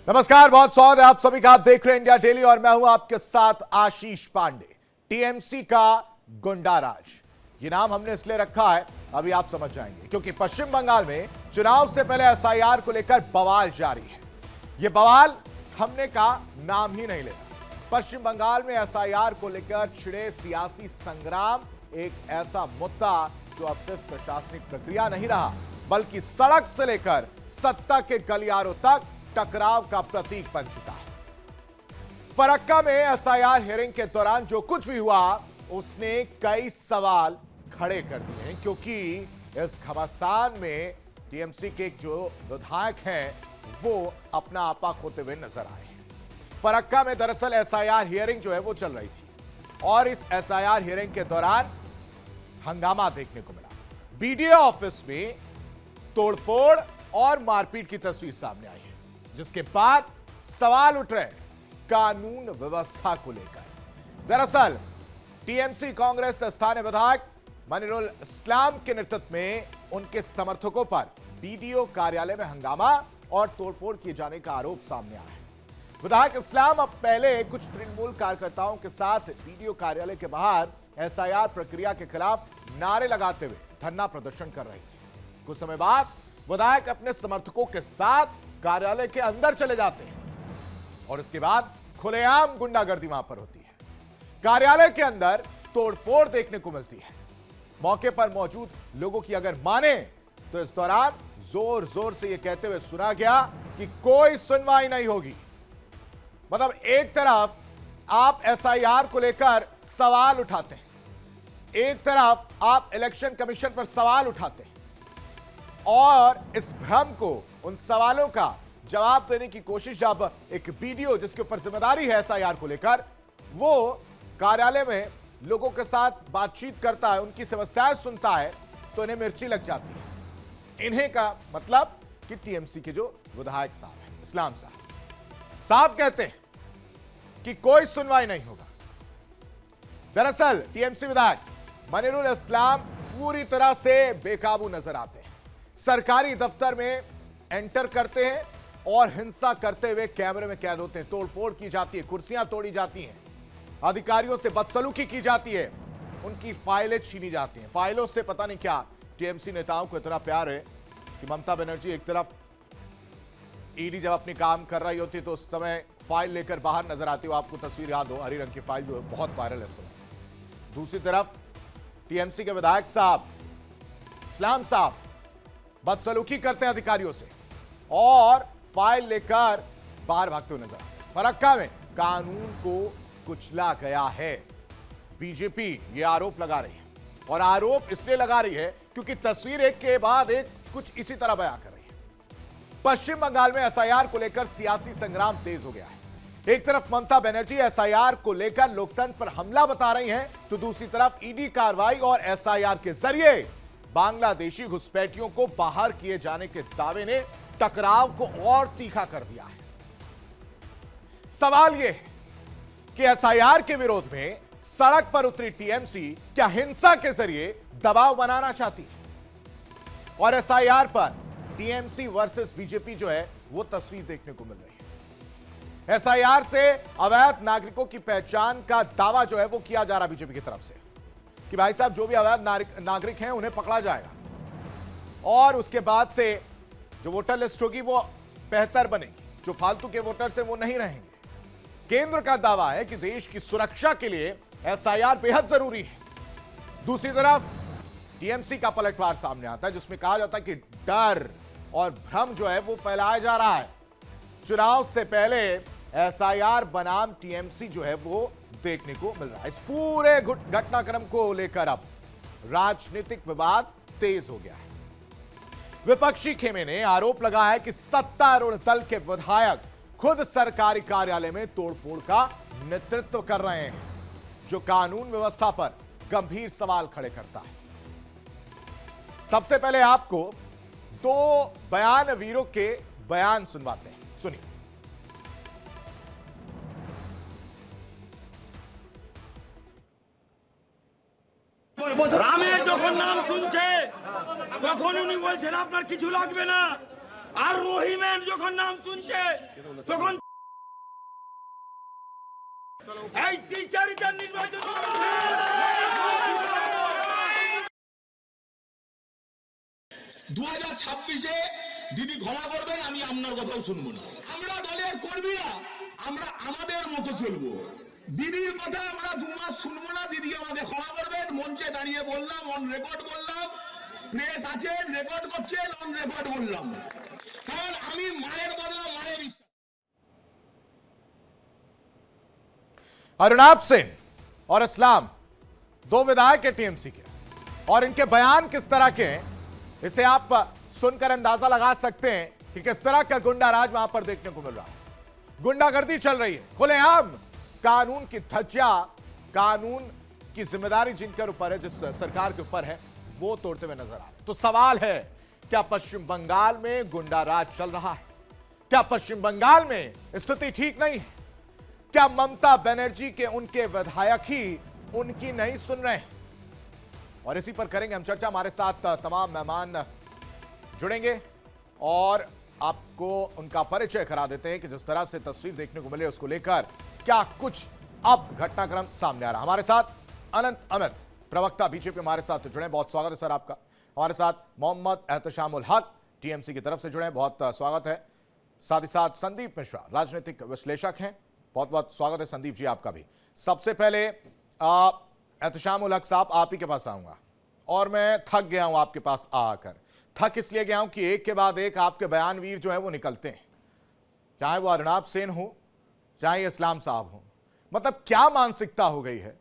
नमस्कार, बहुत स्वागत है आप सभी का। आप देख रहे हैं इंडिया डेली और मैं हूं आपके साथ आशीष पांडे। टीएमसी का गुंडाराज, ये नाम हमने इसलिए रखा है, अभी आप समझ जाएंगे, क्योंकि पश्चिम बंगाल में चुनाव से पहले एसआईआर को लेकर बवाल जारी है। यह बवाल थमने का नाम ही नहीं लेगा। पश्चिम बंगाल में एसआईआर को लेकर छिड़े सियासी संग्राम एक ऐसा मुद्दा जो अब सिर्फ प्रशासनिक प्रक्रिया नहीं रहा, बल्कि सड़क से लेकर सत्ता के गलियारों तक टकराव का प्रतीक बन चुका है। फरक्का में एसआईआर हियरिंग के दौरान जो कुछ भी हुआ, उसने कई सवाल खड़े कर दिए हैं, क्योंकि इस घमासान में टीएमसी के जो विधायक हैं वो अपना आपा खोते हुए नजर आए हैं। फरक्का में दरअसल एसआईआर हियरिंग जो है वो चल रही थी और इस एसआईआर हियरिंग के दौरान हंगामा देखने को मिला। बीडीओ ऑफिस में तोड़फोड़ और मारपीट की तस्वीर सामने आई है, जिसके बाद सवाल उठ रहे हैं कानून व्यवस्था को लेकर। दरअसल टीएमसी कांग्रेस स्थानीय विधायक मनिरुल इस्लाम के नेतृत्व में उनके समर्थकों पर बीडीओ कार्यालय में हंगामा और तोड़फोड़ किए जाने का आरोप सामने आया है। विधायक इस्लाम अब पहले कुछ तृणमूल कार्यकर्ताओं के साथ बीडीओ कार्यालय के बाहर एसआईआर प्रक्रिया के खिलाफ नारे लगाते हुए धरना प्रदर्शन कर रहे थे। कुछ समय बाद विधायक अपने समर्थकों के साथ कार्यालय के अंदर चले जाते हैं और इसके बाद खुलेआम गुंडागर्दी वहां पर होती है। कार्यालय के अंदर तोड़फोड़ देखने को मिलती है। मौके पर मौजूद लोगों की अगर माने तो इस दौरान जोर जोर से यह कहते हुए सुना गया कि कोई सुनवाई नहीं होगी। मतलब एक तरफ आप एसआईआर को लेकर सवाल उठाते हैं, एक तरफ आप इलेक्शन कमीशन पर सवाल उठाते हैं और इस भ्रम को, उन सवालों का जवाब देने की कोशिश जब एक बीडीओ जिसके ऊपर जिम्मेदारी है एसआईआर को लेकर, वो कार्यालय में लोगों के साथ बातचीत करता है, उनकी समस्याएं सुनता है, तो इन्हें मिर्ची लग जाती है। इन्हें का मतलब कि टीएमसी के जो विधायक साहब हैं, इस्लाम साफ कहते हैं कि कोई सुनवाई नहीं होगा। दरअसल टीएमसी विधायक मनिरुल इस्लाम पूरी तरह से बेकाबू नजर आते हैं। सरकारी दफ्तर में एंटर करते हैं और हिंसा करते हुए कैमरे में कैद होते हैं। तोड़फोड़ की जाती है, कुर्सियां तोड़ी जाती हैं, अधिकारियों से बदसलूकी की जाती है, उनकी फाइलें छीनी जाती हैं। फाइलों से पता नहीं क्या टीएमसी नेताओं को इतना प्यार है कि ममता बनर्जी एक तरफ ईडी जब अपनी काम कर रही होती तो उस समय फाइल लेकर बाहर नजर आती हो। आपको तस्वीर याद हो, हरी रंग की फाइल जो है बहुत वायरल है इस समय। दूसरी तरफ टीएमसी के विधायक साहब इस्लाम साहब बदसलूकी करते हैं अधिकारियों से और फाइल लेकर बाहर भागते हुए नजर आते हैं। फरक्का में कानून को कुचला गया है। बीजेपी ये आरोप लगा रही है और आरोप इसलिए लगा रही है क्योंकि तस्वीर एक के बाद एक कुछ इसी तरह बयां कर रही है। पश्चिम बंगाल में एसआईआर को लेकर सियासी संग्राम तेज हो गया है। एक तरफ ममता बनर्जी एसआईआर को लेकर लोकतंत्र पर हमला बता रही हैं, तो दूसरी तरफ ईडी कार्रवाई और एसआईआर के जरिए बांग्लादेशी घुसपैठियों को बाहर किए जाने के दावे ने टकराव को और तीखा कर दिया है। सवाल यह है कि एसआईआर के विरोध में सड़क पर उतरी टीएमसी क्या हिंसा के जरिए दबाव बनाना चाहती है? और एसआईआर पर टीएमसी वर्सेस बीजेपी जो है वो तस्वीर देखने को मिल रही है। एसआईआर से अवैध नागरिकों की पहचान का दावा जो है वो किया जा रहा बीजेपी की तरफ से कि भाई साहब जो भी अवैध नागरिक हैं उन्हें पकड़ा जाएगा और उसके बाद से जो वोटर लिस्ट होगी वो बेहतर बनेगी, जो फालतू के वोटर्स हैं वो नहीं रहेंगे। केंद्र का दावा है कि देश की सुरक्षा के लिए एसआईआर बेहद जरूरी है। दूसरी तरफ टीएमसी का पलटवार सामने आता है, जिसमें कहा जाता है कि डर और भ्रम जो है वो फैलाया जा रहा है। चुनाव से पहले एसआईआर बनाम टीएमसी जो है वो देखने को मिल रहा है। इस पूरे घटनाक्रम को लेकर अब राजनीतिक विवाद तेज हो गया है। विपक्षी खेमे ने आरोप लगाया है कि सत्तारूढ़ दल के विधायक खुद सरकारी कार्यालय में तोड़फोड़ का नेतृत्व कर रहे हैं, जो कानून व्यवस्था पर गंभीर सवाल खड़े करता है। सबसे पहले आपको दो बयान वीरों के बयान सुनवाते हैं, सुनिए। রামের যখন নাম শুনছে তখন উনি বলছেন আপনার কিছু লাগবে না, আর রহিমের যখন নাম শুনছে তখন এই দ্বিচারিতা নির্বাচন 2026-এ দিদি ক্ষমা করবেন, আমি আপনার কথাও শুনবো না। আমরা দলের কর্মীরা আমরা আমাদের মতো চলবো, দিদির কথা আমরা 2 মাস শুনবো না। দিদি আমাদের ক্ষমা করবেন, মঞ্চে দাঁড়িয়ে বললাম, অন রেকর্ড বললাম, প্রেস আছে রেকর্ড করছেন, অন রেকর্ড বললাম, কারণ আমি মায়ের বদলা মায়ের বিশ্বাস। अरुणाब सिंह और इस्लाम, 2 विधायक है टीएमसी के, और इनके बयान किस तरह के हैं इसे आप सुनकर अंदाजा लगा सकते हैं कि किस तरह का गुंडा राज वहां पर देखने को मिल रहा है। गुंडागर्दी चल रही है खुलेआम, कानून की धज्जियां, कानून की जिम्मेदारी जिनके ऊपर है, जिस सरकार के ऊपर है, वो तोड़ते हुए नजर आ रहे हैं। तो सवाल है, क्या पश्चिम बंगाल में गुंडा राज चल रहा है? क्या पश्चिम बंगाल में स्थिति ठीक नहीं है? क्या ममता बनर्जी के उनके विधायक ही उनकी नहीं सुन रहे हैं? और इसी पर करेंगे हम चर्चा। हमारे साथ तमाम मेहमान जुड़ेंगे और आपको उनका परिचय करा देते हैं कि जिस तरह से तस्वीर देखने को मिले उसको लेकर क्या कुछ अब घटनाक्रम सामने आ रहा है। हमारे साथ अनंत अमित, प्रवक्ता बीजेपी, हमारे साथ जुड़े, बहुत स्वागत है सर आपका। हमारे साथ मोहम्मद एहतशामुल हक, टीएमसी की तरफ से जुड़े, बहुत स्वागत है। साथ ही साथ संदीप मिश्रा, राजनीतिक विश्लेषक हैं, बहुत बहुत स्वागत है संदीप जी आपका भी। सबसे पहले एहतशामुल हक साहब, आप ही के पास आऊंगा, और मैं थक गया हूं आपके पास आकर। थक इसलिए गया हूं कि एक के बाद एक आपके बयानवीर जो है वो निकलते हैं, चाहे वो अरुणाब सेन हो, चाहे इस्लाम साहब हो। मतलब क्या मानसिकता हो गई है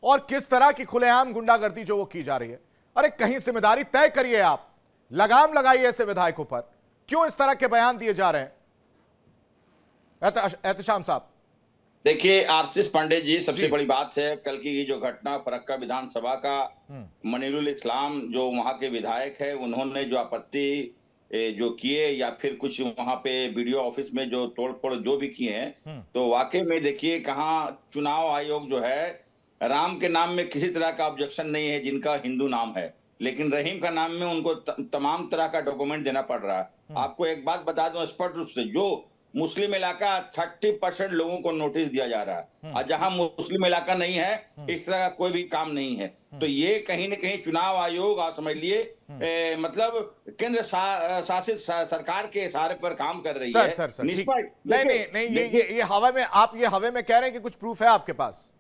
और किस तरह की खुलेआम गुंडागर्दी जो वो की जा रही है। अरे कहीं जिम्मेदारी तय करिए, आप लगाम लगाइए ऐसे विधायकों पर, क्यों इस तरह के बयान दिए जा रहे हैं? एहतशाम साहब। देखिए आशीष पांडे जी, सबसे बड़ी बात है कल की ये जो घटना फरक्का विधानसभा का मनीरुल इस्लाम जो वहां के विधायक है, उन्होंने जो आपत्ति जो किए या फिर कुछ वहां पे वीडियो ऑफिस में जो तोड़फोड़ जो भी किए हैं, तो वाकई में देखिए कहाँ चुनाव आयोग जो है, राम के नाम में किसी तरह का ऑब्जेक्शन नहीं है जिनका हिंदू नाम है, लेकिन रहीम का नाम में उनको तमाम तरह का डॉक्यूमेंट देना पड़ रहा है। आपको एक बात बता दूं स्पष्ट रूप से, जो मुस्लिम इलाका 30% लोगों को नोटिस दिया जा रहा है, और जहां मुस्लिम इलाका नहीं है इस तरह का कोई भी काम नहीं है। तो ये कहीं न कहीं चुनाव आयोग, आप समझ लिए मतलब केंद्र शासित सरकार के इशारे पर काम कर रही है। सर नहीं, ये हवा में, आप ये हवा में कह रहे हैं कि कुछ प्रूफ है आपके पास?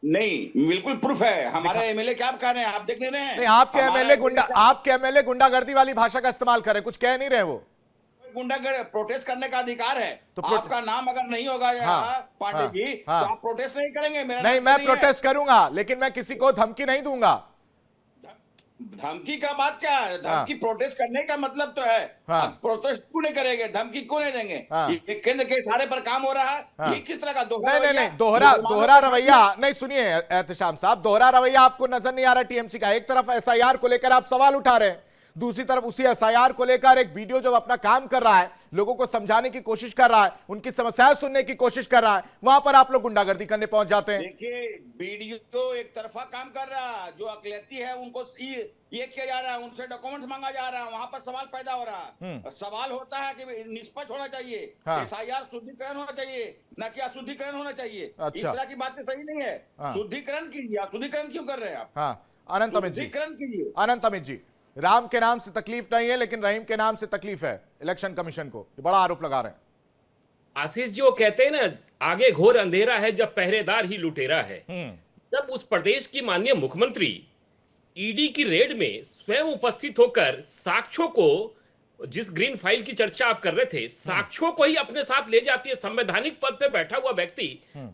नहीं, बिल्कुल प्रूफ है। हमारे एमएलए क्या कह रहे हैं, आप देख ले रहे हैं। नहीं, आपके एमएलए गुंडागर्दी वाली भाषा का इस्तेमाल कर रहे हैं, कुछ कह नहीं रहे वो। गुंडागर्दी प्रोटेस्ट करने का अधिकार है, तो आपका नाम अगर नहीं होगा पांडे जी, तो आप प्रोटेस्ट नहीं करेंगे। मेरा नहीं, मैं प्रोटेस्ट करूंगा, लेकिन मैं किसी को धमकी नहीं दूंगा। धमकी का बात क्या है? धमकी प्रोटेस्ट करने का मतलब तो है। प्रोटेस्ट क्यों नहीं करेंगे, धमकी क्यों नहीं देंगे? ये केंद्र के इशारे पर काम हो रहा है, ये किस तरह का दोहरा रवैया? नहीं, सुनिए एहतशाम साहब, दोहरा रवैया आपको नजर नहीं आ रहा टीएमसी का? एक तरफ एसआईआर को लेकर आप सवाल उठा रहे हैं, दूसरी तरफ उसी एसआईआर को लेकर एक वीडियो जब अपना काम कर रहा है, लोगों को समझाने की कोशिश कर रहा है, उनकी समस्याएं सुनने की कोशिश कर रहा है, वहां पर आप लोग गुंडागर्दी करने पहुंच जाते हैं। देखिए वीडियो तो एक तरफा काम कर रहा है, जो अकलियती है उनको ये किया जा रहा है, उनसे डॉक्यूमेंट्स मांगा जा रहा है, वहां पर सवाल पैदा हो रहा है। सवाल होता है कि निष्पक्ष होना चाहिए, एसआईआर शुद्धिकरण होना चाहिए, न कि अशुद्धिकरण होना चाहिए। इस तरह की बातें सही नहीं है। शुद्धिकरण कीजिए, अशुद्धिकरण क्यों कर रहे हैं आप? अनंत अमित जी, कीजिए। अनंत अमित जी, राम के नाम से तकलीफ नहीं है, लेकिन रहीम के नाम से तकलीफ है इलेक्शन कमीशन को, ये बड़ा आरोप लगा रहे हैं। आशीष जी, वो कहते हैं ना, आगे घोर अंधेरा है जब पहरेदार ही लुटेरा है। तब उस प्रदेश की माननीय मुख्यमंत्री ईडी की रेड में स्वयं उपस्थित होकर साक्ष्यों को, जिस ग्रीन फाइल की चर्चा आप कर रहे थे, साक्ष्यों को ही अपने साथ ले जाती है, संवैधानिक पद पे बैठा हुआ व्यक्ति,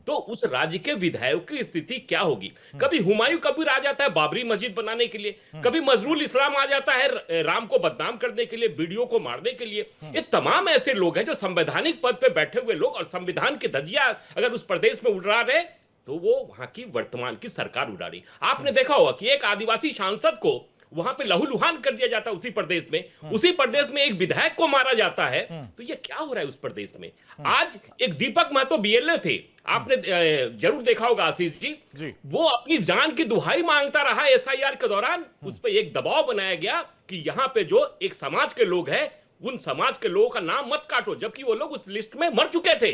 तो उस राज्य के विधायक की स्थिति क्या होगी? कभी हुमायूं कबीर आ जाता है बाबरी मस्जिद बनाने के लिए, कभी मजरूल इस्लाम आ जाता है राम को बदनाम करने के लिए, वीडियो को मारने के लिए। ये तमाम ऐसे लोग हैं जो संवैधानिक पद पे बैठे हुए लोग, और संविधान की धज्जियां अगर उस प्रदेश में उड़ा रहे तो वो वहां की वर्तमान की सरकार उड़ा रही। आपने देखा होगा कि एक आदिवासी सांसद को वहां पे लहूलुहान कर दिया जाता है उसी प्रदेश में, उसी प्रदेश में एक विधायक को मारा जाता है। तो ये क्या हो रहा है उस प्रदेश में? आज एक दीपक महतो बीएलए थे, आपने जरूर देखा होगा आशीष जी, वो अपनी जान की दुहाई मांगता रहा एसआईआर के दौरान। उस पर एक दबाव बनाया गया कि यहां पे जो एक समाज के लोग हैं उन समाज के लोगों का नाम मत काटो, जबकि वो लोग उस लिस्ट में मर चुके थे।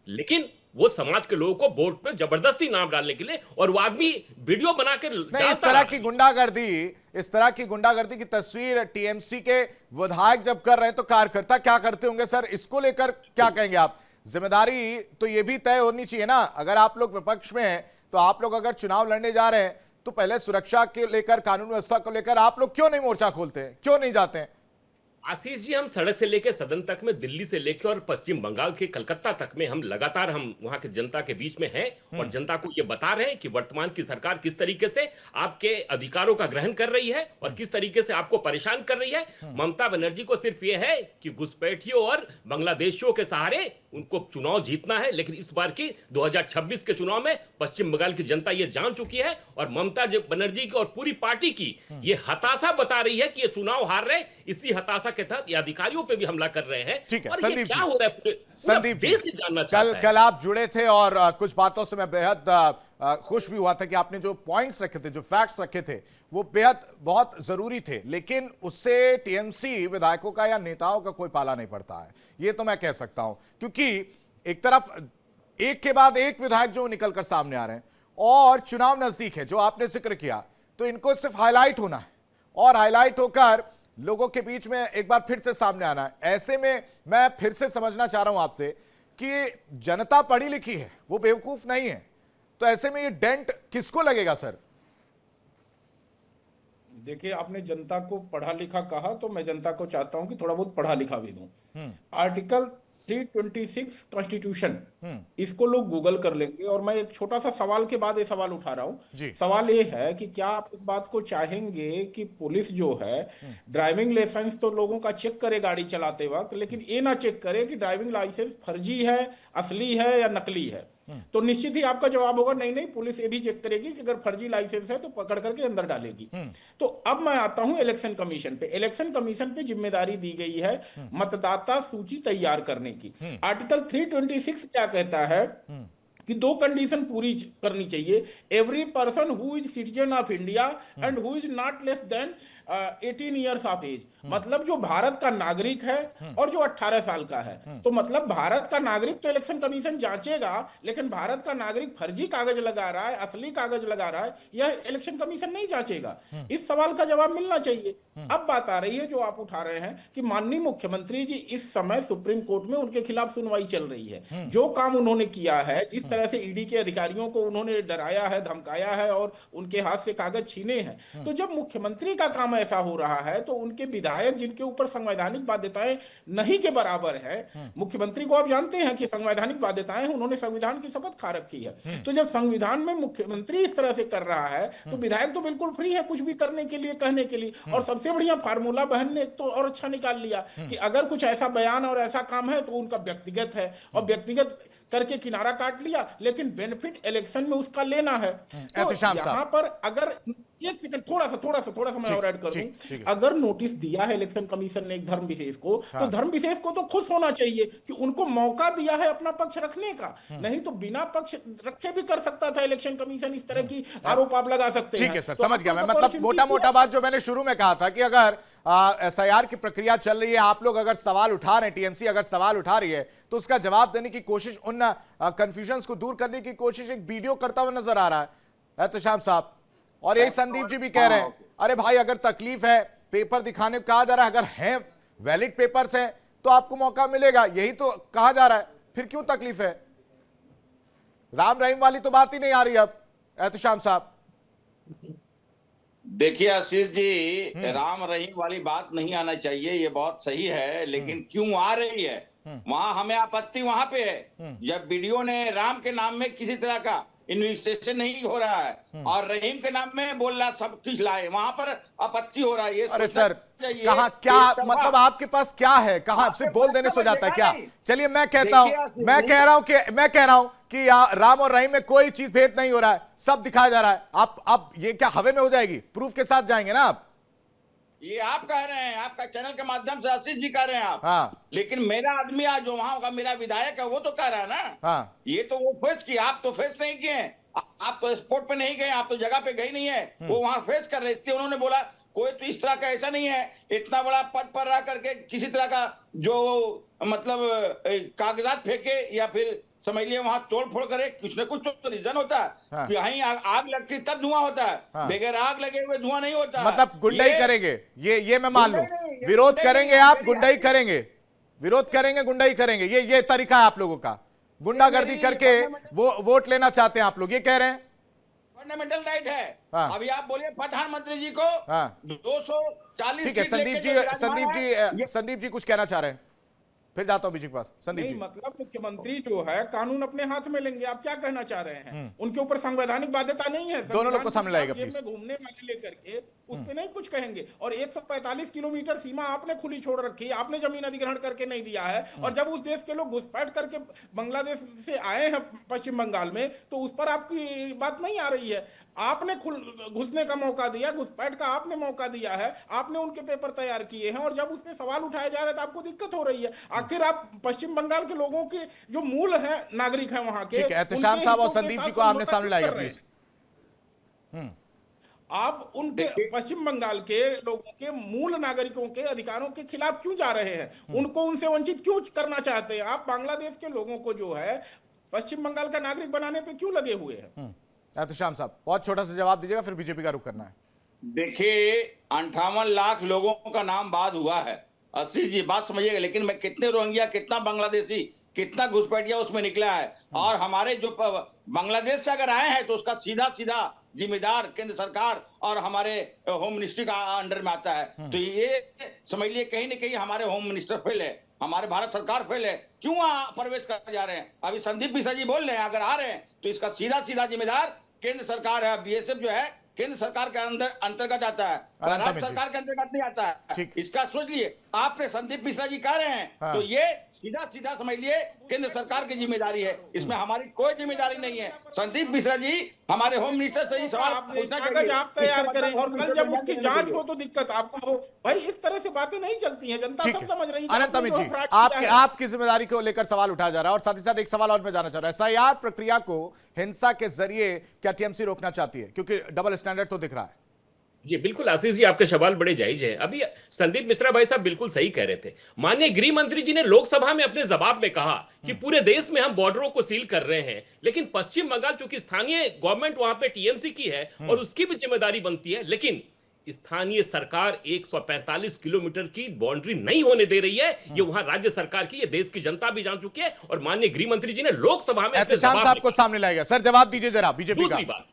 लेकिन वो समाज के लोगों को वोट पे जबरदस्ती नाम डालने के लिए, और वो आदमी वीडियो बना के नहीं, इस तरह की गुंडागर्दी की तस्वीर टीएमसी के विधायक जब कर रहे हैं तो कार्यकर्ता क्या करते होंगे सर? इसको लेकर क्या कहेंगे आप? जिम्मेदारी तो ये भी तय होनी चाहिए ना, अगर आप लोग विपक्ष में हैं तो आप लोग अगर चुनाव लड़ने जा रहे हैं तो पहले सुरक्षा के लेकर, कानून व्यवस्था को लेकर आप लोग क्यों नहीं मोर्चा खोलते हैं, क्यों नहीं जाते हैं? आशीष जी, हम सड़क से लेकर सदन तक में, दिल्ली से लेकर और पश्चिम बंगाल के कलकत्ता तक में हम लगातार हम वहां के जनता के बीच में हैं और जनता को ये बता रहे हैं कि वर्तमान की सरकार किस तरीके से आपके अधिकारों का ग्रहण कर रही है और किस तरीके से आपको परेशान कर रही है। ममता बनर्जी को सिर्फ ये है कि घुसपैठियों और बांग्लादेशियों के सहारे उनको चुनाव जीतना है, लेकिन इस बार की 2026 के चुनाव में पश्चिम बंगाल की जनता ये जान चुकी है और ममता बनर्जी की और पूरी पार्टी की ये हताशा बता रही है कि ये चुनाव हार रहे, इसी हताशा के तहत ये अधिकारियों पे भी हमला कर रहे हैं। ठीक है और संदीप ये क्या जी, हो रहा है संदीप जी, देश से जानना चाहता है। कल आप जुड़े थे और कुछ बातों से मैं बेहद खुश भी हुआ था कि आपने जो पॉइंट्स रखे थे, जो फैक्ट्स रखे थे, वो बेहद बहुत जरूरी थे, लेकिन उससे टीएमसी विधायकों का या नेताओं का कोई पाला नहीं पड़ता है, ये तो मैं कह सकता हूं। क्योंकि एक तरफ एक के बाद एक विधायक जो निकलकर सामने आ रहे हैं और चुनाव नजदीक है, जो आपने जिक्र किया, तो इनको सिर्फ हाईलाइट होना है और हाईलाइट होकर लोगों के बीच में एक बार फिर से सामने आना है। ऐसे में मैं फिर से समझना चाह रहा हूं आपसे कि जनता पढ़ी लिखी है, वो बेवकूफ नहीं है, तो ऐसे में ये डेंट किसको लगेगा सर? देखिए, आपने जनता को पढ़ा लिखा कहा तो मैं जनता को चाहता हूं कि थोड़ा बहुत पढ़ा लिखा भी दूं। आर्टिकल 326 कॉन्स्टिट्यूशन, इसको लोग गूगल कर लेंगे और मैं एक छोटा सा सवाल के बाद ये सवाल उठा रहा हूं। सवाल ये है कि क्या आप इस बात को चाहेंगे कि पुलिस जो है ड्राइविंग लाइसेंस तो लोगों का चेक करे गाड़ी चलाते वक्त, लेकिन ये ना चेक करे कि ड्राइविंग लाइसेंस फर्जी है, असली है या नकली है? तो निश्चित ही आपका जवाब होगा नहीं नहीं, पुलिस ये भी चेक करेगी कि अगर फर्जी लाइसेंस है तो पकड़ करके अंदर डालेगी। तो अब मैं आता हूं इलेक्शन कमीशन पे। इलेक्शन कमीशन पे जिम्मेदारी दी गई है मतदाता सूची तैयार करने की। आर्टिकल 326 क्या कहता है कि 2 कंडीशन पूरी करनी चाहिए। Every person who is citizen of India and who is not less than 18 years of age, मतलब जो भारत का नागरिक है और जो 18 साल का है। तो मतलब भारत का नागरिक तो इलेक्शन कमीशन जांचेगा, लेकिन भारत का नागरिक फर्जी कागज लगा रहा है, असली कागज लगा रहा है, यह इलेक्शन कमीशन नहीं जांचेगा। इस सवाल का जवाब मिलना चाहिए। अब बात आ रही है जो आप उठा रहे हैं कि माननीय मुख्यमंत्री जी इस समय सुप्रीम कोर्ट में उनके खिलाफ सुनवाई चल रही है। जो काम उन्होंने किया है, जिस तरह से ईडी के अधिकारियों को उन्होंने डराया है, धमकाया है और उनके हाथ से कागज छीने हैं, तो जब मुख्यमंत्री का काम ऐसा हो रहा है तो उनके विधायक जिनके ऊपर संवैधानिक बाध्यताएं नहीं के बराबर है, मुख्यमंत्री को आप जानते हैं कि संवैधानिक बाध्यताएं, उन्होंने संविधान की शपथ खा रखी है। तो जब संविधान में मुख्यमंत्री इस तरह से कर रहा है तो विधायक तो बिल्कुल फ्री है कुछ भी करने के लिए, कहने के लिए। और सबसे बढ़िया फार्मूला बहन ने एक तो और अच्छा निकाल लिया कि अगर कुछ ऐसा बयान और ऐसा काम है तो उनका व्यक्तिगत है और व्यक्तिगत करके किनारा काट लिया, लेकिन बेनिफिट इलेक्शन में उसका लेना है। तो यहाँ पर अगर एक सेकंड थोड़ा सा मैं और ऐड कर दूं, अगर नोटिस दिया है इलेक्शन कमीशन ने एक धर्म विशेष को, तो धर्म विशेष को तो खुश होना चाहिए कि उनको मौका दिया है अपना पक्ष रखने का। नहीं तो बिना पक्ष रखे भी कर सकता था इलेक्शन कमीशन, इस तरह की आरोप आप लगा सकते हैं। ठीक है सर, समझ गया मैं। मतलब मोटा बात जो मैंने शुरू में कहा था कि अगर एसआईआर की प्रक्रिया चल रही है, आप लोग अगर सवाल उठा रहे हैं, टीएमसी अगर सवाल उठा रही है, तो उसका जवाब देने की कोशिश, उन कंफ्यूजन्स को दूर करने की कोशिश एक वीडियो करता हुआ नजर आ रहा है एहतशाम साहब। और यही संदीप जी भी कह रहे हैं, अरे भाई अगर तकलीफ है, पेपर दिखाने को कहा जा रहा है, अगर हैं वैलिड पेपर्स हैं तो आपको मौका मिलेगा, यही तो कहा जा रहा है, फिर क्यों तकलीफ है? राम रहीम वाली तो बात ही नहीं आ रही अब एहतशाम साहब। देखिए आशीष जी, राम रहीम वाली बात नहीं आना चाहिए, ये बहुत सही है, लेकिन क्यों आ रही है वहां हमें आपत्ति वहां पे है जब वीडियो ने राम के नाम में किसी तरह का इन्वेस्टिगेशन नहीं हो रहा है और रहीम के नाम में बोल रहा सब कुछ लाए, वहां पर आपत्ति हो रहा है। ये अरे सर कहा क्या, मतलब आपके पास क्या है, कहा आपसे बोल देने से हो जाता है क्या? चलिए मैं कहता हूं, मैं कह रहा हूं कि राम और रहीम में कोई चीज भेद नहीं हो रहा है, सब दिखाया जा रहा है। आप अब ये क्या हवे में हो जाएगी? प्रूफ के साथ जाएंगे ना आप? ये आप कह रहे हैं, आपका चैनल के माध्यम से आशीष जी कह रहे हैं आप। हाँ। लेकिन मेरा आदमी आज जो वहां का मेरा विधायक है वो तो कह रहा है ना। हाँ। ये तो वो फेस किया, आप तो फेस नहीं किए, आप तो स्पोर्ट पे नहीं गए, आप तो जगह पे गए नहीं है, वो वहां फेस कर रहे, इसलिए उन्होंने बोला कोई तो इस तरह का ऐसा नहीं है इतना बड़ा पद पर रह करके किसी तरह का जो मतलब कागजात फेंके या फिर समझ लिए वहां तोड़ फोड़ करे, कुछ ना कुछ तो रीजन होता है। हाँ। कहीं आग लगती तब धुआं होता है, हाँ। बगैर आग लगे हुए धुआं नहीं होता। मतलब गुंडाई ये- करेंगे, ये मैं मान लूं। गुंडाई नहीं, विरोध गुंडाई करेंगे नहीं, आप, मेरी गुंडाई आदत- करेंगे, विरोध करेंगे, गुंडाई करेंगे, ये तरीका है आप लोगों का। गुंडागर्दी मेरी करके fundamental- वो वोट लेना चाहते हैं आप लोग, ये कह रहे हैं। फंडामेंटल राइट है। हाँ। अभी आप बोलिए प्रधानमंत्री जी को हाँ। 240 ठीक है, सीट संदीप लेके जी, जो विराजमान है, संदीप जी कुछ कहना चाह रहे हैं, फिर जाता हूं बीजी के पास। संदीप नहीं जी। मतलब मुख्यमंत्री जो है कानून अपने हाथ में लेंगे, आप क्या कहना चाह रहे हैं? उनके ऊपर संवैधानिक बाध्यता नहीं है? दोनों लोग को संविधान सामने की लाएगा, जेब प्लीज। में घूमने वाले लेकर के उस पे नहीं कुछ कहेंगे। और 145 किलोमीटर सीमा आपने खुली छोड़ रखी है, आपने जमीन अधिग्रहण करके नहीं दिया है। और जब उस देश के लोग घुसपैठ करके बांग्लादेश से आए हैं पश्चिम बंगाल में, तो उस पर आपकी बात नहीं आ रही है। आपने घुसने का मौका दिया, घुसपैठ का आपने मौका दिया है, आपने उनके पेपर तैयार किए हैं, और जब उस पे सवाल उठाए जा रहे हैं तो आपको दिक्कत हो रही है। आखिर आप पश्चिम बंगाल के लोगों के जो मूल हैं, नागरिक हैं वहां के, ठीक है, एहतशाम उनके साहब और हितों के संदीप जी साथ को आमने समझौता सामने क्यों लाइएगा, कर रहे हैं? प्लीज। आप उनके पश्चिम बंगाल के लोगों के मूल नागरिकों के अधिकारों के खिलाफ क्यों जा रहे हैं? उनको उनसे वंचित क्यों करना चाहते हैं? आप बांग्लादेश के लोगों को जो है पश्चिम बंगाल का नागरिक बनाने पे क्यों लगे हुए हैं? एहतशाम साहब बहुत छोटा सा जवाब दीजिएगा, फिर बीजेपी का रुख करना है। देखिए 58 लाख लोगों का नाम बाद हुआ है। 80 जी बात समझिएगा, लेकिन मैं कितने रोहिंग्या, कितना बांग्लादेशी, कितना घुसपैठिया उसमें निकला है। और हमारे जो बांग्लादेश से अगर आए हैं तो उसका सीधा सीधा जिम्मेदार केंद्र सरकार और हमारे होम मिनिस्ट्री का अंडर में आता है। तो ये समझ लिए कहीं ना कहीं हमारे होम मिनिस्टर फेल है, हमारे भारत सरकार फेल है। क्यों प्रवेश कर जा रहे हैं? अभी संदीप मिश्रा जी बोल रहे हैं अगर आ रहे हैं तो इसका सीधा सीधा जिम्मेदार केंद्र सरकार है। बीएसएफ जो है केंद्र सरकार के अंतर्गत आता है, राज्य सरकार के अंतर्गत नहीं आता है। इसका सोच लिए आपने संदीप मिश्रा जी कह रहे हैं। हाँ। तो ये सीधा सीधा समझ लिए केंद्र सरकार की जिम्मेदारी है, इसमें हमारी कोई जिम्मेदारी नहीं है। संदीप मिश्रा जी हमारे होम मिनिस्टर से ही सवाल पूछना कागज चाहिए। आप तैयार इसका करें मतलब और होम कल मिनिस्टर जब उसकी को जांच चाहिए। हो तो दिक्कत आपको हो। भाई इस तरह से बातें नहीं चलती हैं, जनता ठीक सब है, समझ रही है। अनंत आपने अमित जो जी, फ्रॉड किया है। आपकी जिम्मेदारी को लेकर सवाल उठाया जा रहा है, और साथ ही साथ एक सवाल और मैं जानना चाह रहा हूं। एसआईआर प्रक्रिया को हिंसा के जरिए क्या टीएमसी रोकना चाहती है? क्योंकि डबल स्टैंडर्ड तो दिख रहा है। जी बिल्कुल आशीष जी, आपके सवाल बड़े जायज हैं। अभी संदीप मिश्रा भाई साहब बिल्कुल सही कह रहे थे। माननीय गृह मंत्री जी ने लोकसभा में अपने जवाब में कहा कि पूरे देश में हम बॉर्डरों को सील कर रहे हैं, लेकिन पश्चिम बंगाल चूंकि स्थानीय गवर्नमेंट वहां पे टीएमसी की है और उसकी भी जिम्मेदारी बनती है, लेकिन स्थानीय सरकार 145 किलोमीटर की बाउंड्री नहीं होने दे रही है। ये वहां राज्य सरकार की, ये देश की जनता भी जान चुकी है, और माननीय गृह मंत्री जी ने लोकसभा में अपने एहतशाम जवाब साहब में को कहा। सामने लाएगा। सर जवाब दीजिए जरा बीजेपी का। दूसरी बात,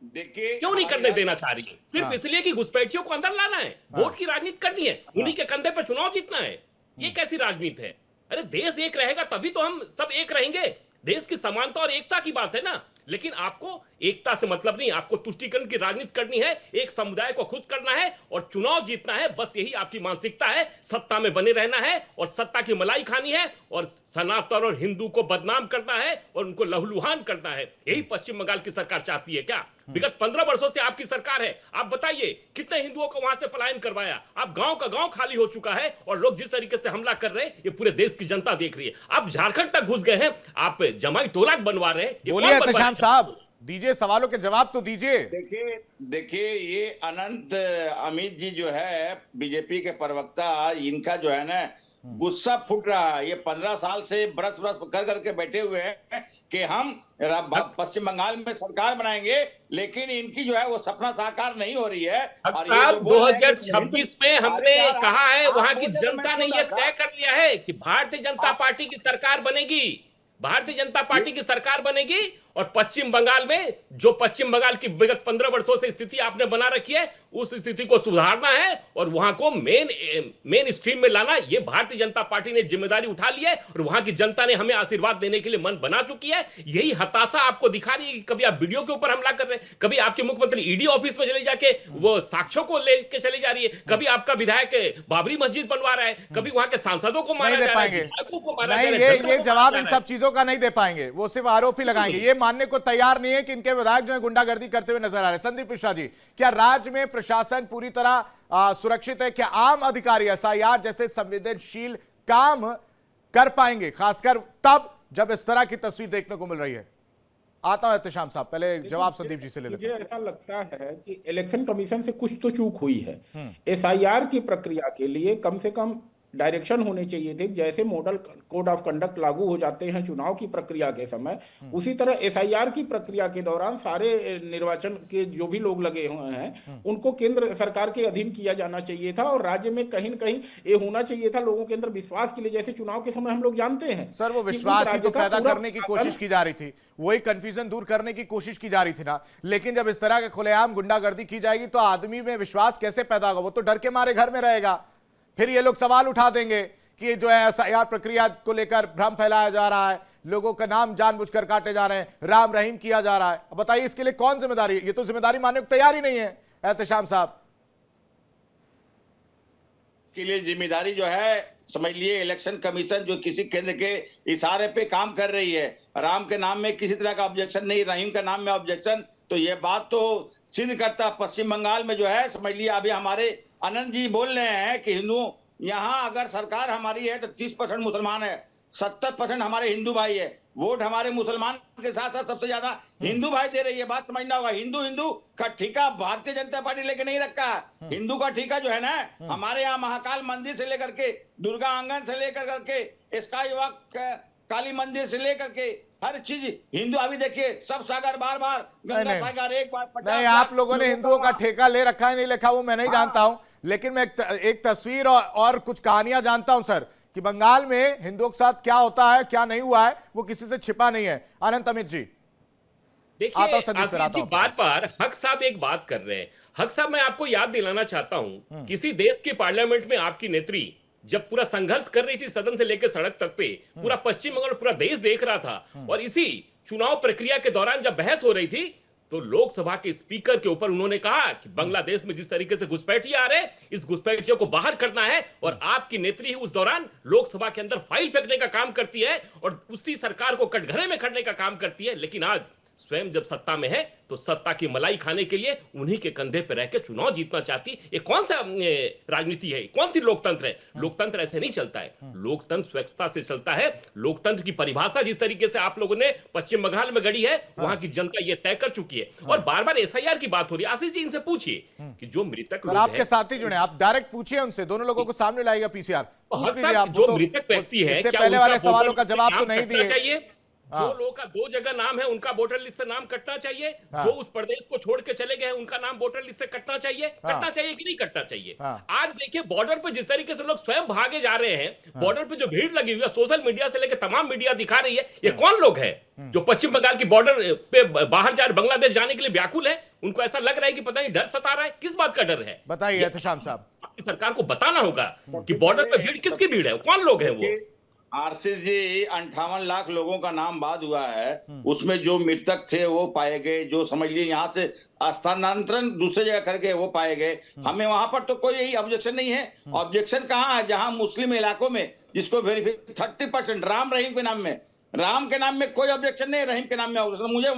देखिए क्यों नहीं करने देना चाह रही है? सिर्फ हाँ। इसलिए कि घुसपैठियों को अंदर लाना है, वोट की राजनीति करनी है, उन्हीं के कंधे पर चुनाव जीतना है। ये कैसी राजनीति है? अरे देश एक रहेगा तभी तो हम सब एक रहेंगे। देश की समानता और एकता की बात है ना। लेकिन आपको एकता से मतलब नहीं, आपको तुष्टीकरण की राजनीति करनी है, एक समुदाय को खुश करना है और चुनाव जीतना है। बस यही आपकी मानसिकता है। सत्ता में बने रहना है और सत्ता की मलाई खानी है और सनातन और हिंदू को बदनाम करना है और उनको लहूलुहान करना है। यही पश्चिम बंगाल की सरकार चाहती है क्या? विगत 15 वर्षों से आपकी सरकार है। आप बताइए कितने हिंदुओं को वहां से पलायन करवाया? आप गांव का गांव खाली हो चुका है और लोग जिस तरीके से हमला कर रहे हैं ये पूरे देश की जनता देख रही है। आप झारखंड तक घुस गए हैं, आप जमाई टोला बनवा रहे हैं। ये बोलिए कौन बनवा एहतशाम रहा है? साहब, दीजिए सवालों के जवाब तो दीजिए। देखिए ये अनंत अमित जी जो है बीजेपी के प्रवक्ता, इनका जो है ना गुस्सा फूट रहा है। ये 15 साल से बरस बरस कर करके बैठे हुए हैं कि हम पश्चिम बंगाल में सरकार बनाएंगे, लेकिन इनकी जो है वो सपना साकार नहीं हो रही है। अब और ये साहब जो बोल रहे हैं कि 2026 में हमने अरे यार, कहा है आप वहां की बोले तो जनता मैं ने क्यों ये रखा? तय कर लिया है कि भारतीय जनता पार्टी की सरकार बनेगी। भारतीय जनता पार्टी की सरकार बनेगी और पश्चिम बंगाल में जो पश्चिम बंगाल की विगत 15 वर्षों से स्थिति आपने बना रखी है उस स्थिति को सुधारना है और वहां को मेन स्ट्रीम में लाना। ये भारतीय जनता पार्टी ने जिम्मेदारी उठा ली है और वहां की जनता ने हमें आशीर्वाद देने के लिए मन बना चुकी है। यही हताशा आपको दिखा रही है कि कभी आप वीडियो के ऊपर हमला कर रहे हैं, कभी आपके मुख्यमंत्री ईडी ऑफिस में चले जाके वो साक्ष्यों को लेके चली जा रही है, कभी आपका विधायक बाबरी मस्जिद बनवा रहा है, कभी वहां के सांसदों को मारा नहीं दे जा रहा है, पाएंगे। विधायकों को मारा जा नहीं, रहा है, जनता ये को जवाब मारा इन जा रहा सब चीजों का नहीं दे पाएंगे। वो सिर्फ आरोप ही लगाएंगे। ये मानने को तैयार नहीं है कि इनके विधायक जो है गुंडागर्दी करते हुए नजर आ रहे हैं। संदीप मिश्रा जी, क्या राज्य में प्रशासन पूरी तरह सुरक्षित है? क्या आम अधिकारी एसआईआर जैसे संवेदनशील काम कर पाएंगे, खासकर तब जब इस तरह की तस्वीर देखने को मिल रही है? आता हूं एहतशाम साहब, पहले जवाब संदीप जी से ले लेते मुझे हैं। ऐसा लगता है कि इलेक्शन कमीशन से कुछ तो चूक हुई है। एसआईआर की प्रक्रिया के लिए कम से कम डायरेक्शन होने चाहिए थे। जैसे मॉडल कोड ऑफ कंडक्ट लागू हो जाते हैं चुनाव की प्रक्रिया के समय, उसी तरह एसआईआर की प्रक्रिया के दौरान सारे निर्वाचन के जो भी लोग लगे हुए हैं उनको केंद्र सरकार के अधीन किया जाना चाहिए था, और राज्य में कहीं न कहीं ये होना चाहिए था लोगों के अंदर विश्वास के लिए। जैसे चुनाव के समय हम लोग जानते हैं सर, वो कि उस विश्वास ही राज्य तो का पैदा पूरा करने की कोशिश की जा रही थी, वही कंफ्यूजन दूर करने की कोशिश की जा रही थी ना। लेकिन जब इस तरह के खुलेआम गुंडागर्दी की जाएगी तो आदमी में विश्वास कैसे पैदा होगा? वो तो डर के मारे घर में रहेगा। फिर ये लोग सवाल उठा देंगे कि जो है एसआईआर प्रक्रिया को लेकर भ्रम फैलाया जा रहा है, लोगों का नाम जानबूझकर काटे जा रहे हैं, राम रहीम किया जा रहा है। अब बताइए इसके लिए कौन जिम्मेदारी? ये तो जिम्मेदारी मानने को तैयार ही नहीं है एहतशाम साहब। के लिए जिम्मेदारी जो है समझ लिए इलेक्शन कमीशन जो किसी केंद्र के इशारे पे काम कर रही है। राम के नाम में किसी तरह का ऑब्जेक्शन नहीं, रहीम के नाम में ऑब्जेक्शन, तो ये बात तो सिद्ध करता पश्चिम बंगाल में जो है समझ लिया। अभी हमारे आनंद जी बोल रहे हैं कि हिंदू यहाँ अगर सरकार हमारी है तो 30% मुसलमान है, 70% हमारे हिंदू भाई है। वोट हमारे मुसलमान के साथ साथ सबसे ज्यादा हिंदू भाई दे रही है। बात समझना होगा, हिंदू हिंदू का ठेका भारतीय जनता पार्टी लेके नहीं रखा है। हिंदू का ठेका जो है ना, हमारे यहाँ महाकाल मंदिर से लेकर के दुर्गा आंगन से लेकर करके स्काई वॉक काली मंदिर से लेकर के हर चीज हिंदू। अभी देखिए सब सागर बार बार गंगा सागर एक बार नहीं, आप लोगों ने हिंदुओं का ठेका ले रखा है नहीं लिखा वो मैं नहीं जानता हूं, लेकिन मैं एक तस्वीर और कुछ कहानियां जानता हूं सर, कि बंगाल में हिंदुओं के साथ क्या होता है क्या नहीं हुआ है वो किसी से छिपा नहीं है। अनंत अमित जी देखिए, आशीष जी बार बार हक साहब एक बात कर रहे हैं। हक साहब, मैं आपको याद दिलाना चाहता हूं, किसी देश के पार्लियामेंट में आपकी नेत्री जब पूरा संघर्ष कर रही थी सदन से लेकर सड़क तक पे, पूरा पश्चिम बंगाल पूरा देश देख रहा था, और इसी चुनाव प्रक्रिया के दौरान जब बहस हो रही थी तो लोकसभा के स्पीकर के ऊपर उन्होंने कहा कि बांग्लादेश में जिस तरीके से घुसपैठिए आ रहे हैं, इस घुसपैठियों को बाहर करना है, और आपकी नेत्री ही उस दौरान लोकसभा के अंदर फाइल फेंकने का काम करती है और उसी सरकार को कटघरे में करने का काम करती है। लेकिन आज स्वयं जब सत्ता में है तो सत्ता की मलाई खाने के लिए उन्हीं के कंधे पर रहकर चुनाव जीतना चाहती। ये कौन सा राजनीति है? कौन सी लोकतंत्र है? लोकतंत्र ऐसे नहीं चलता है। लोकतंत्र स्वच्छता से चलता है। लोकतंत्र की परिभाषा जिस तरीके से आप लोगों ने पश्चिम बंगाल में गढ़ी है, वहां की जनता ये तय कर चुकी है। और बार बार एसआईआर की बात हो रही है। आशीष जी इनसे पूछिए कि जो मृतक लोग आपके साथी जुड़े, आप डायरेक्ट पूछिए उनसे, दोनों लोगों को सामने लाएगा पीसीआर। जो मृतक व्यक्ति है, इससे पहले वाले सवालों का जवाब तो नहीं दिए। चाहिए जो लोगों का 2 जगह नाम है उनका वोटर लिस्ट से नाम कटना चाहिए। जो उस प्रदेश को छोड़ के चले गए उनका नाम वोटर लिस्ट से कटना चाहिए। कटना चाहिए कि नहीं कटना चाहिए? आज देखिए बॉर्डर पे जिस तरीके से लोग स्वयं भागे जा रहे हैं, बॉर्डर पे जो भीड़ लगी हुई है, सोशल मीडिया से लेकर तमाम मीडिया दिखा रही है, ये कौन लोग हैं जो पश्चिम बंगाल की बॉर्डर पे बाहर जा बांग्लादेश जाने के लिए व्याकुल है? उनको ऐसा लग रहा है कि पता नहीं डर सता रहा है। किस बात का डर है? बताइए एहतशाम साहब। सरकार को बताना होगा कि बॉर्डर पे भीड़ किसकी भीड़ है, कौन लोग हैं वो? आशीष जी 58 लाख लोगों का नाम बाद हुआ है, उसमें जो मृतक थे वो पाए गए, जो समझ लीजिए यहाँ से स्थानांतरण दूसरे जगह करके वो पाए गए। हमें वहां पर तो कोई यही ऑब्जेक्शन नहीं है। ऑब्जेक्शन कहाँ है? जहां मुस्लिम इलाकों में जिसको वेरीफाई 30% राम रहीम के नाम में, राम के नाम में कोई ऑब्जेक्शन नहीं, रहीम के नाम में ऑब्जेक्शन। मुझे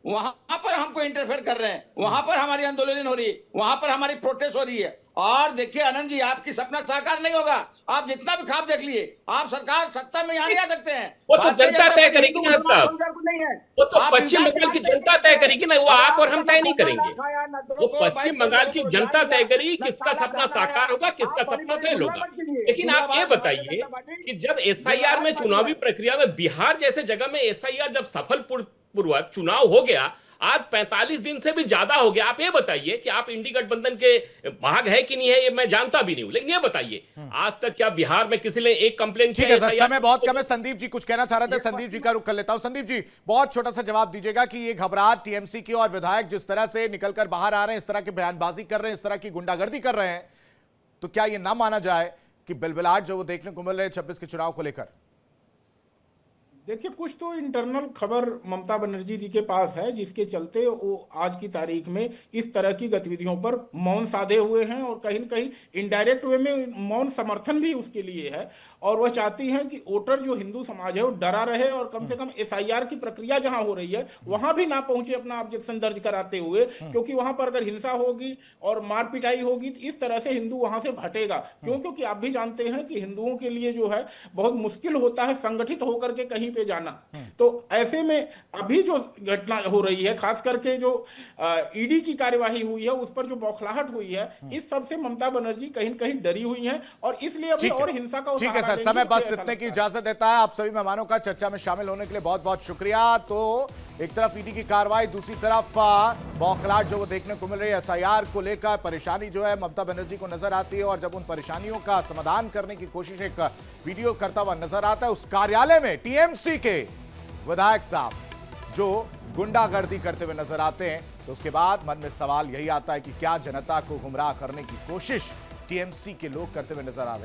वहां पर हमको इंटरफेयर कर रहे हैं, वहां पर हमारी आंदोलन हो रही है, वहां पर हमारी प्रोटेस्ट हो रही है। और देखिए आनंद जी, आपकी सपना साकार नहीं होगा। आप जितना भी ख्वाब देख लिए, आप सरकार सत्ता में यहाँ नहीं आ सकते हैं। वो तो जनता तय करेगी ना साहब, वो तो पश्चिम बंगाल की जनता तय करेगी ना, वो आप और हम तय नहीं करेंगे। वो पश्चिम बंगाल की जनता तय करेगी किसका सपना साकार होगा, किसका सपना फेल होगा। लेकिन आप ये बताइए कि जब एसआईआर में चुनावी प्रक्रिया में बिहार जैसे जगह में एसआईआर जब सफलपूर्वक चुनाव हो गया, आज 45 दिन से भी ज्यादा हो गया, आप ये बताइए कि आप इंडी गठबंधन के भाग है कि नहीं है, ये मैं जानता भी नहीं हूं, लेकिन ये बताइए आज तक क्या बिहार में किसी ने एक कंप्लेन किया? ठीक है सर, समय बहुत कम है। संदीप जी कुछ कहना चाह रहे थे, संदीप जी का रुख कर लेता हूं। संदीप जी बहुत छोटा सा जवाब दीजिएगा कि ये घबराहट टीएमसी की और विधायक जिस तरह से निकलकर बाहर आ रहे हैं, इस तरह की बयानबाजी कर रहे हैं, इस तरह की गुंडागर्दी कर रहे हैं, तो क्या ये ना माना जाए कि बिलबिलाहट जो वो देखने को मिल रहे हैं 26 के चुनाव को लेकर? देखिए, कुछ तो इंटरनल खबर ममता बनर्जी जी के पास है जिसके चलते वो आज की तारीख में इस तरह की गतिविधियों पर मौन साधे हुए हैं, और कहीं न कहीं इनडायरेक्ट वे में मौन समर्थन भी उसके लिए है। और वह चाहती हैं कि वोटर जो हिंदू समाज है वो डरा रहे, और कम से कम एसआईआर की प्रक्रिया जहां हो रही है वहां भी ना पहुंचे अपना ऑब्जेक्शन दर्ज कराते हुए, क्योंकि वहां पर अगर हिंसा होगी और मार पिटाई होगी तो इस तरह से हिंदू वहां से भटेगा। क्योंकि आप भी जानते हैं कि हिंदुओं के लिए जो है बहुत मुश्किल होता है संगठित होकर के कहीं पे जाना। तो ऐसे में अभी जो घटना हो रही है, खास करके जो ईडी की कार्यवाही हुई है उस पर जो बौखलाहट हुई है, इस सब से ममता बनर्जी कहीं न कहीं डरी हुई है और इसलिए अभी और हिंसा का ठीक है सहारा सर, लेंगी, समय मुझे बस ऐसा इतने की लगता है। इजाजत देता है। आप सभी मेहमानों का चर्चा में शामिल होने के लिए बहुत बहुत शुक्रिया। तो एक तरफ ईडी की कार्रवाई, दूसरी तरफ बौखलाहट जो वो देखने को मिल रही है, एसआईआर को लेकर परेशानी जो है ममता बनर्जी को नजर आती है और जब उन परेशानियों का समाधान करने की कोशिश एक वीडियो करता हुआ नजर आता है, उस कार्यालय में टीएमसी के विधायक साहब जो गुंडागर्दी करते हुए नजर आते हैं, तो उसके बाद मन में सवाल यही आता है कि क्या जनता को गुमराह करने की कोशिश टीएमसी के लोग करते हुए नजर आ रहे हैं।